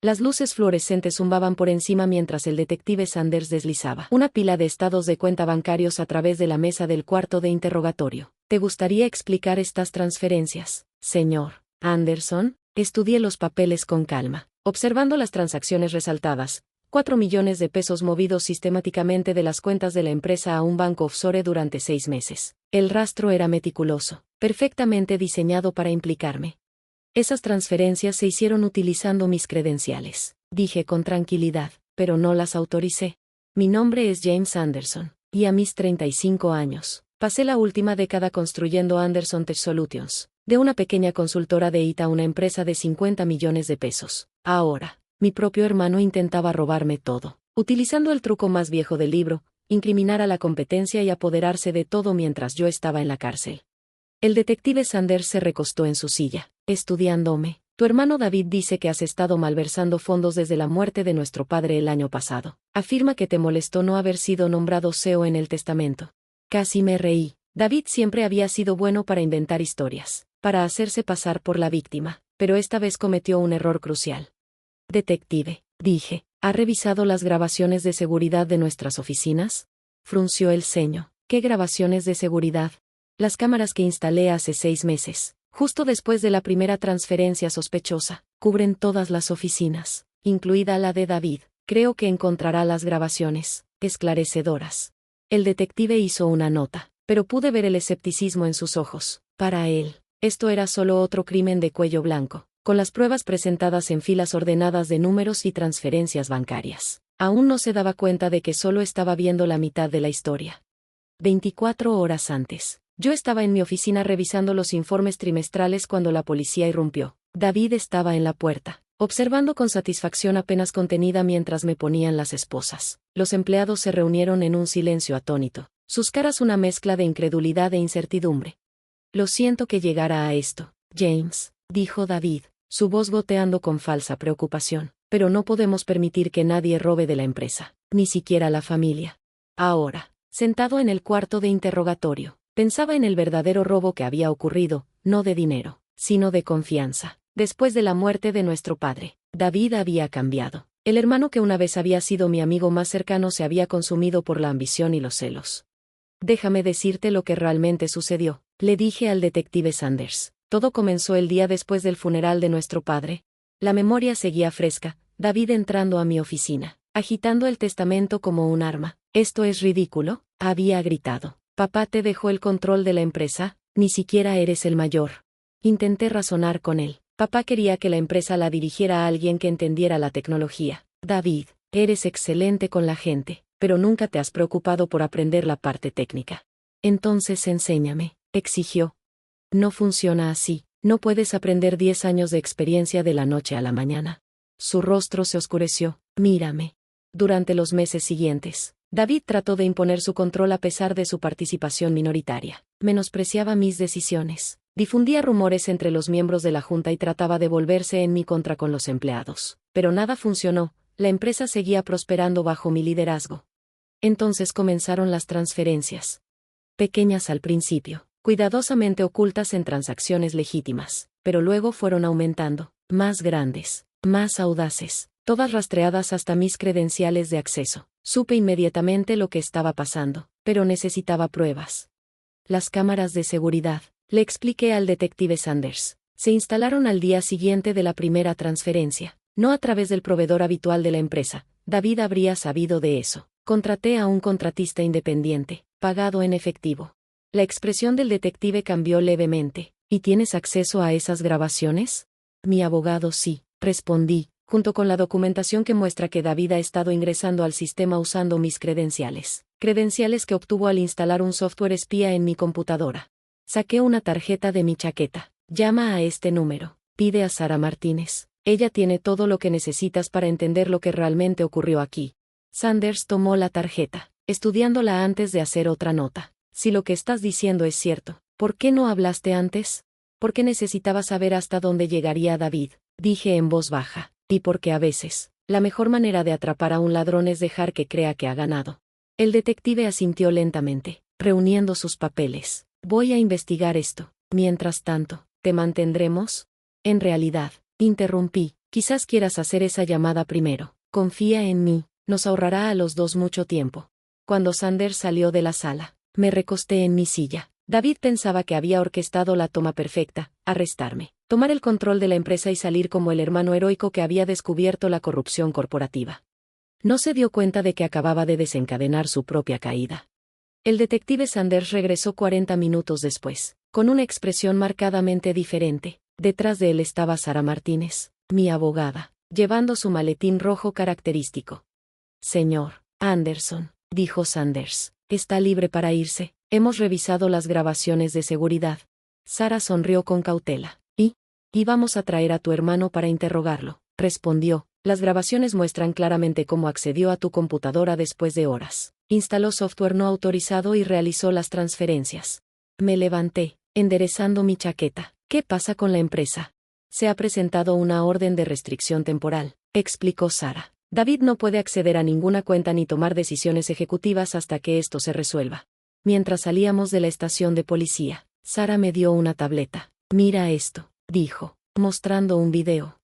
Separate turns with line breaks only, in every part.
Las luces fluorescentes zumbaban por encima mientras el detective Sanders deslizaba una pila de estados de cuenta bancarios a través de la mesa del cuarto de interrogatorio. ¿Te gustaría explicar estas transferencias, señor Anderson? Estudié los papeles con calma, observando las transacciones resaltadas. 4 millones de pesos movidos sistemáticamente de las cuentas de la empresa a un banco offshore durante 6 meses. El rastro era meticuloso, perfectamente diseñado para implicarme. Esas transferencias se hicieron utilizando mis credenciales, dije con tranquilidad, pero no las autoricé. Mi nombre es James Anderson, y a mis 35 años, pasé la última década construyendo Anderson Tech Solutions, de una pequeña consultora de IT a una empresa de 50 millones de pesos. Ahora, mi propio hermano intentaba robarme todo, utilizando el truco más viejo del libro, incriminar a la competencia y apoderarse de todo mientras yo estaba en la cárcel. El detective Sanders se recostó en su silla, estudiándome. Tu hermano David dice que has estado malversando fondos desde la muerte de nuestro padre el año pasado. Afirma que te molestó no haber sido nombrado CEO en el testamento. Casi me reí. David siempre había sido bueno para inventar historias, para hacerse pasar por la víctima, pero esta vez cometió un error crucial. Detective, dije, ¿ha revisado las grabaciones de seguridad de nuestras oficinas? Frunció el ceño. ¿Qué grabaciones de seguridad? Las cámaras que instalé hace 6 meses, justo después de la primera transferencia sospechosa, cubren todas las oficinas, incluida la de David. Creo que encontrará las grabaciones esclarecedoras. El detective hizo una nota, pero pude ver el escepticismo en sus ojos. Para él, esto era solo otro crimen de cuello blanco, con las pruebas presentadas en filas ordenadas de números y transferencias bancarias. Aún no se daba cuenta de que solo estaba viendo la mitad de la historia. 24 horas antes, yo estaba en mi oficina revisando los informes trimestrales cuando la policía irrumpió. David estaba en la puerta, observando con satisfacción apenas contenida mientras me ponían las esposas. Los empleados se reunieron en un silencio atónito, sus caras una mezcla de incredulidad e incertidumbre. Lo siento que llegara a esto, James, dijo David, su voz goteando con falsa preocupación, pero no podemos permitir que nadie robe de la empresa, ni siquiera la familia. Ahora, sentado en el cuarto de interrogatorio, pensaba en el verdadero robo que había ocurrido, no de dinero, sino de confianza. Después de la muerte de nuestro padre, David había cambiado. El hermano que una vez había sido mi amigo más cercano se había consumido por la ambición y los celos. Déjame decirte lo que realmente sucedió, le dije al detective Sanders. Todo comenzó el día después del funeral de nuestro padre. La memoria seguía fresca, David entrando a mi oficina, agitando el testamento como un arma. «¿Esto es ridículo?», había gritado. «Papá te dejó el control de la empresa, ni siquiera eres el mayor». Intenté razonar con él. Papá quería que la empresa la dirigiera a alguien que entendiera la tecnología. David, eres excelente con la gente, pero nunca te has preocupado por aprender la parte técnica. Entonces enséñame, exigió. No funciona así, no puedes aprender 10 años de experiencia de la noche a la mañana. Su rostro se oscureció. Mírame. Durante los meses siguientes, David trató de imponer su control a pesar de su participación minoritaria. Menospreciaba mis decisiones. Difundía rumores entre los miembros de la junta y trataba de volverse en mi contra con los empleados. Pero nada funcionó, la empresa seguía prosperando bajo mi liderazgo. Entonces comenzaron las transferencias. Pequeñas al principio, cuidadosamente ocultas en transacciones legítimas, pero luego fueron aumentando, más grandes, más audaces, todas rastreadas hasta mis credenciales de acceso. Supe inmediatamente lo que estaba pasando, pero necesitaba pruebas. Las cámaras de seguridad, le expliqué al detective Sanders, se instalaron al día siguiente de la primera transferencia, no a través del proveedor habitual de la empresa. David habría sabido de eso. Contraté a un contratista independiente, pagado en efectivo. La expresión del detective cambió levemente. ¿Y tienes acceso a esas grabaciones? Mi abogado sí, respondí, junto con la documentación que muestra que David ha estado ingresando al sistema usando mis credenciales. Credenciales que obtuvo al instalar un software espía en mi computadora. Saqué una tarjeta de mi chaqueta. Llama a este número. Pide a Sara Martínez. Ella tiene todo lo que necesitas para entender lo que realmente ocurrió aquí. Sanders tomó la tarjeta, estudiándola antes de hacer otra nota. Si lo que estás diciendo es cierto, ¿por qué no hablaste antes? Porque necesitaba saber hasta dónde llegaría David, dije en voz baja, y porque a veces, la mejor manera de atrapar a un ladrón es dejar que crea que ha ganado. El detective asintió lentamente, reuniendo sus papeles. Voy a investigar esto. Mientras tanto, ¿te mantendremos? En realidad, interrumpí, Quizás quieras hacer esa llamada primero. Confía en mí, nos ahorrará a los dos mucho tiempo. Cuando Sanders salió de la sala, me recosté en mi silla. David pensaba que había orquestado la toma perfecta: arrestarme, tomar el control de la empresa y salir como el hermano heroico que había descubierto la corrupción corporativa. No se dio cuenta de que acababa de desencadenar su propia caída. El detective Sanders regresó 40 minutos después, con una expresión marcadamente diferente. Detrás de él estaba Sara Martínez, mi abogada, llevando su maletín rojo característico. Señor Anderson, dijo Sanders, está libre para irse. Hemos revisado las grabaciones de seguridad. Sara sonrió con cautela. Y vamos a traer a tu hermano para interrogarlo, respondió. Las grabaciones muestran claramente cómo accedió a tu computadora después de horas. Instaló software no autorizado y realizó las transferencias. Me levanté, enderezando mi chaqueta. ¿Qué pasa con la empresa? Se ha presentado una orden de restricción temporal, explicó Sara. David no puede acceder a ninguna cuenta ni tomar decisiones ejecutivas hasta que esto se resuelva. Mientras salíamos de la estación de policía, Sara me dio una tableta. Mira esto, dijo, mostrando un video.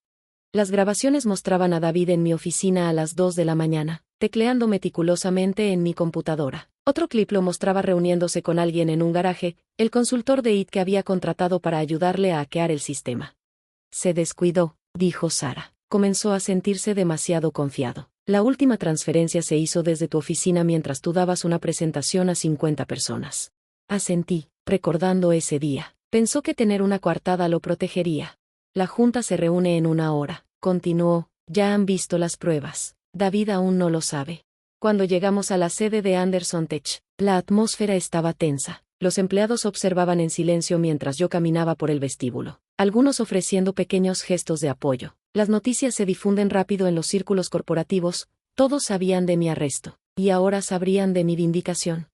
Las grabaciones mostraban a David en mi oficina a las 2 de la mañana, tecleando meticulosamente en mi computadora. Otro clip lo mostraba reuniéndose con alguien en un garaje, el consultor de IT que había contratado para ayudarle a hackear el sistema. Se descuidó, dijo Sara. Comenzó a sentirse demasiado confiado. La última transferencia se hizo desde tu oficina mientras tú dabas una presentación a 50 personas. Asentí, recordando ese día. Pensó que tener una coartada lo protegería. La junta se reúne en 1 hora, continuó. Ya han visto las pruebas. David aún no lo sabe. Cuando llegamos a la sede de Anderson Tech, la atmósfera estaba tensa. Los empleados observaban en silencio mientras yo caminaba por el vestíbulo, algunos ofreciendo pequeños gestos de apoyo. Las noticias se difunden rápido en los círculos corporativos. Todos sabían de mi arresto, y ahora sabrían de mi vindicación.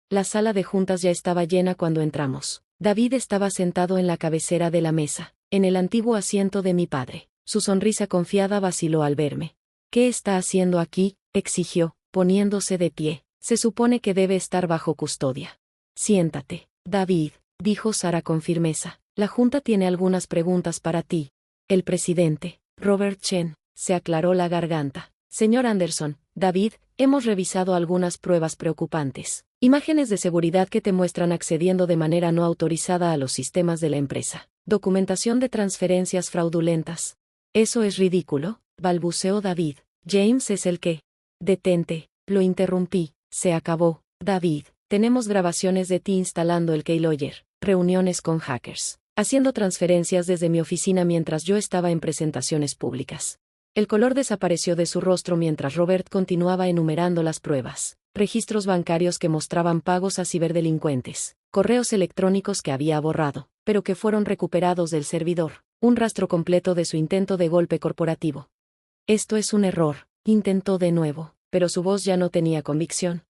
La sala de juntas ya estaba llena cuando entramos. David estaba sentado en la cabecera de la mesa, en el antiguo asiento de mi padre. Su sonrisa confiada vaciló al verme. ¿Qué está haciendo aquí?, exigió, poniéndose de pie. Se supone que debe estar bajo custodia. Siéntate, David, dijo Sara con firmeza. La junta tiene algunas preguntas para ti. El presidente, Robert Chen, se aclaró la garganta. Señor Anderson, David, hemos revisado algunas pruebas preocupantes. Imágenes de seguridad que te muestran accediendo de manera no autorizada a los sistemas de la empresa. Documentación de transferencias fraudulentas. Eso es ridículo, balbuceó David. James es el que. Detente, lo interrumpí. Se acabó, David. Tenemos grabaciones de ti instalando el keylogger, reuniones con hackers, haciendo transferencias desde mi oficina mientras yo estaba en presentaciones públicas. El color desapareció de su rostro mientras Robert continuaba enumerando las pruebas. Registros bancarios que mostraban pagos a ciberdelincuentes, correos electrónicos que había borrado, pero que fueron recuperados del servidor, un rastro completo de su intento de golpe corporativo. Esto es un error, intentó de nuevo, pero su voz ya no tenía convicción.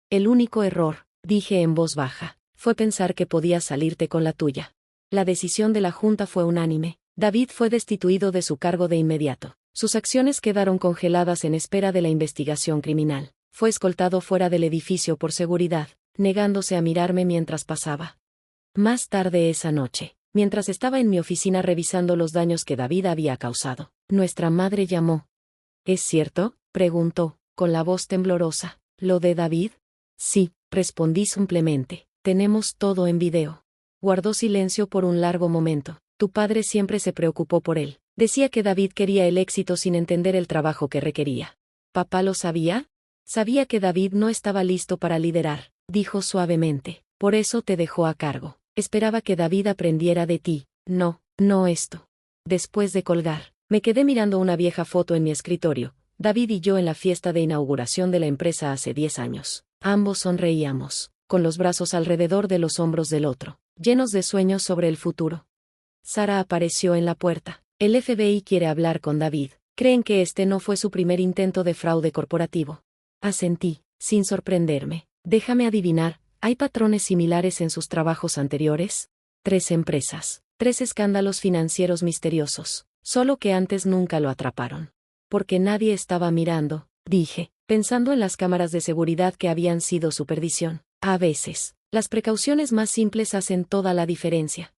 El único error, dije en voz baja, fue pensar que podías salirte con la tuya. La decisión de la junta fue unánime. David fue destituido de su cargo de inmediato. Sus acciones quedaron congeladas en espera de la investigación criminal. Fue escoltado fuera del edificio por seguridad, negándose a mirarme mientras pasaba. Más tarde esa noche, mientras estaba en mi oficina revisando los daños que David había causado, nuestra madre llamó. ¿Es cierto?, preguntó, con la voz temblorosa. ¿Lo de David? Sí, respondí simplemente. Tenemos todo en video. Guardó silencio por un largo momento. Tu padre siempre se preocupó por él. Decía que David quería el éxito sin entender el trabajo que requería. ¿Papá lo sabía? Sabía que David no estaba listo para liderar, dijo suavemente. Por eso te dejó a cargo. Esperaba que David aprendiera de ti. No esto. Después de colgar, me quedé mirando una vieja foto en mi escritorio. David y yo en la fiesta de inauguración de la empresa hace 10 años. Ambos sonreíamos, con los brazos alrededor de los hombros del otro, llenos de sueños sobre el futuro. Sara apareció en la puerta. El FBI quiere hablar con David. Creen que este no fue su primer intento de fraude corporativo. Asentí, sin sorprenderme. Déjame adivinar, ¿hay patrones similares en sus trabajos anteriores? 3 empresas, 3 escándalos financieros misteriosos, solo que antes nunca lo atraparon. Porque nadie estaba mirando, dije, pensando en las cámaras de seguridad que habían sido su perdición. A veces, las precauciones más simples hacen toda la diferencia.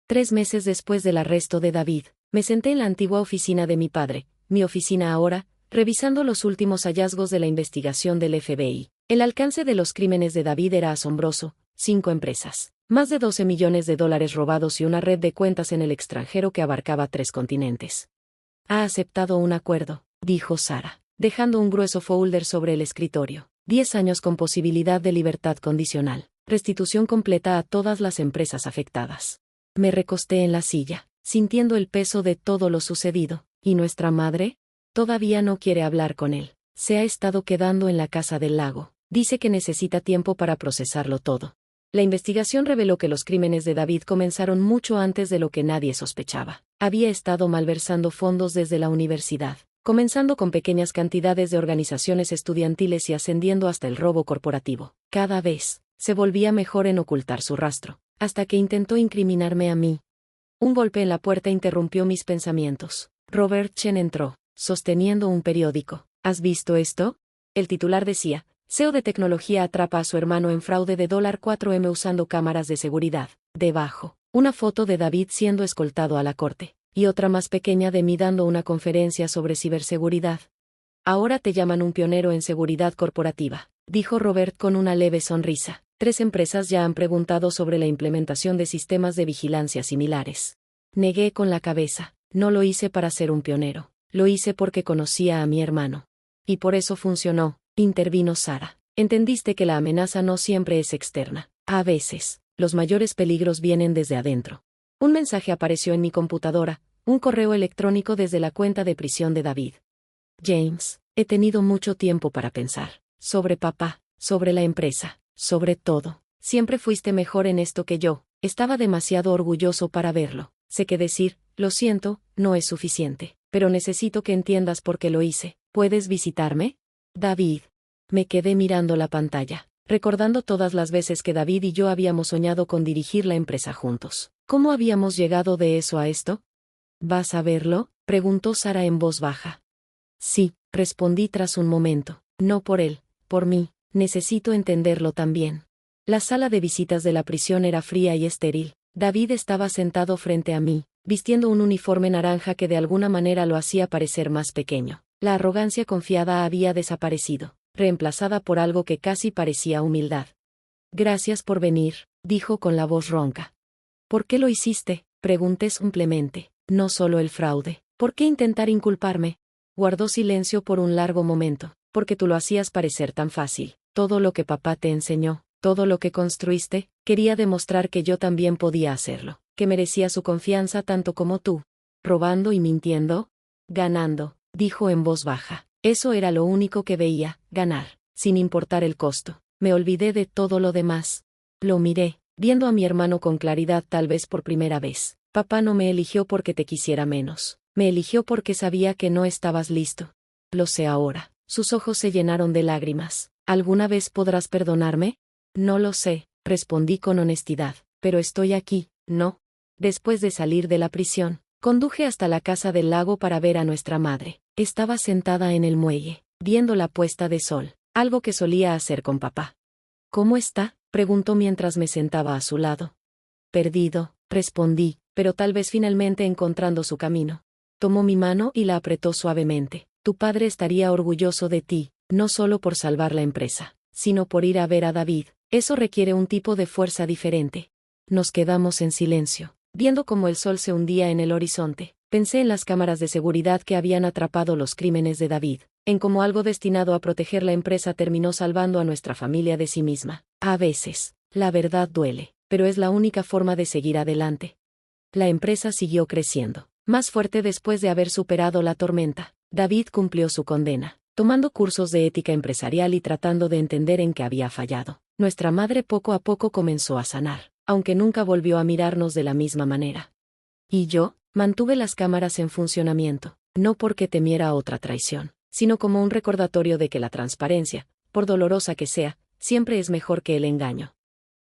3 meses después del arresto de David, Me senté en la antigua oficina de mi padre, mi oficina ahora, revisando los últimos hallazgos de la investigación del FBI. El alcance de los crímenes de David era asombroso: 5 empresas, más de 12 millones de dólares robados y una red de cuentas en el extranjero que abarcaba 3 continentes. Ha aceptado un acuerdo, dijo Sara, dejando un grueso folder sobre el escritorio. 10 años con posibilidad de libertad condicional. Restitución completa a todas las empresas afectadas. Me recosté en la silla, sintiendo el peso de todo lo sucedido. ¿Y nuestra madre? Todavía no quiere hablar con él. Se ha estado quedando en la casa del lago. Dice que necesita tiempo para procesarlo todo. La investigación reveló que los crímenes de David comenzaron mucho antes de lo que nadie sospechaba. Había estado malversando fondos desde la universidad, comenzando con pequeñas cantidades de organizaciones estudiantiles y ascendiendo hasta el robo corporativo. Cada vez se volvía mejor en ocultar su rastro, hasta que intentó incriminarme a mí. Un golpe en la puerta interrumpió mis pensamientos. Robert Chen entró, sosteniendo un periódico. ¿Has visto esto? El titular decía: CEO de tecnología atrapa a su hermano en fraude de $4M usando cámaras de seguridad. Debajo, una foto de David siendo escoltado a la corte, y otra más pequeña de mí dando una conferencia sobre ciberseguridad. Ahora te llaman un pionero en seguridad corporativa, dijo Robert con una leve sonrisa. 3 empresas ya han preguntado sobre la implementación de sistemas de vigilancia similares. Negué con la cabeza. No lo hice para ser un pionero. Lo hice porque conocía a mi hermano. Y por eso funcionó, intervino Sara. Entendiste que la amenaza no siempre es externa. A veces, los mayores peligros vienen desde adentro. Un mensaje apareció en mi computadora, un correo electrónico desde la cuenta de prisión de David. James, he tenido mucho tiempo para pensar. Sobre papá, sobre la empresa, sobre todo. Siempre fuiste mejor en esto que yo. Estaba demasiado orgulloso para verlo. Sé que decir, lo siento, no es suficiente. Pero necesito que entiendas por qué lo hice. ¿Puedes visitarme? David. Me quedé mirando la pantalla, recordando todas las veces que David y yo habíamos soñado con dirigir la empresa juntos. ¿Cómo habíamos llegado de eso a esto? ¿Vas a verlo?, preguntó Sara en voz baja. Sí, respondí tras un momento. No por él, por mí. Necesito entenderlo también. La sala de visitas de la prisión era fría y estéril. David estaba sentado frente a mí, vistiendo un uniforme naranja que de alguna manera lo hacía parecer más pequeño. La arrogancia confiada había desaparecido, reemplazada por algo que casi parecía humildad. Gracias por venir, dijo con la voz ronca. ¿Por qué lo hiciste?, pregunté simplemente. No solo el fraude. ¿Por qué intentar inculparme? Guardó silencio por un largo momento. Porque tú lo hacías parecer tan fácil. Todo lo que papá te enseñó, todo lo que construiste, quería demostrar que yo también podía hacerlo, que merecía su confianza tanto como tú. ¿Robando y mintiendo? Ganando, dijo en voz baja. Eso era lo único que veía, ganar, sin importar el costo. Me olvidé de todo lo demás. Lo miré, viendo a mi hermano con claridad tal vez por primera vez. Papá no me eligió porque te quisiera menos. Me eligió porque sabía que no estabas listo. Lo sé ahora. Sus ojos se llenaron de lágrimas. ¿Alguna vez podrás perdonarme? No lo sé, respondí con honestidad. Pero estoy aquí, ¿no? Después de salir de la prisión, conduje hasta la casa del lago para ver a nuestra madre. Estaba sentada en el muelle, viendo la puesta de sol, algo que solía hacer con papá. ¿Cómo está?, preguntó mientras me sentaba a su lado. Perdido, respondí, pero tal vez finalmente encontrando su camino. Tomó mi mano y la apretó suavemente. Tu padre estaría orgulloso de ti, no solo por salvar la empresa, sino por ir a ver a David. Eso requiere un tipo de fuerza diferente. Nos quedamos en silencio, viendo cómo el sol se hundía en el horizonte. Pensé en las cámaras de seguridad que habían atrapado los crímenes de David, en cómo algo destinado a proteger la empresa terminó salvando a nuestra familia de sí misma. A veces, la verdad duele, pero es la única forma de seguir adelante. La empresa siguió creciendo, más fuerte después de haber superado la tormenta. David cumplió su condena, tomando cursos de ética empresarial y tratando de entender en qué había fallado. Nuestra madre poco a poco comenzó a sanar, aunque nunca volvió a mirarnos de la misma manera. Y yo, mantuve las cámaras en funcionamiento, no porque temiera otra traición, sino como un recordatorio de que la transparencia, por dolorosa que sea, siempre es mejor que el engaño.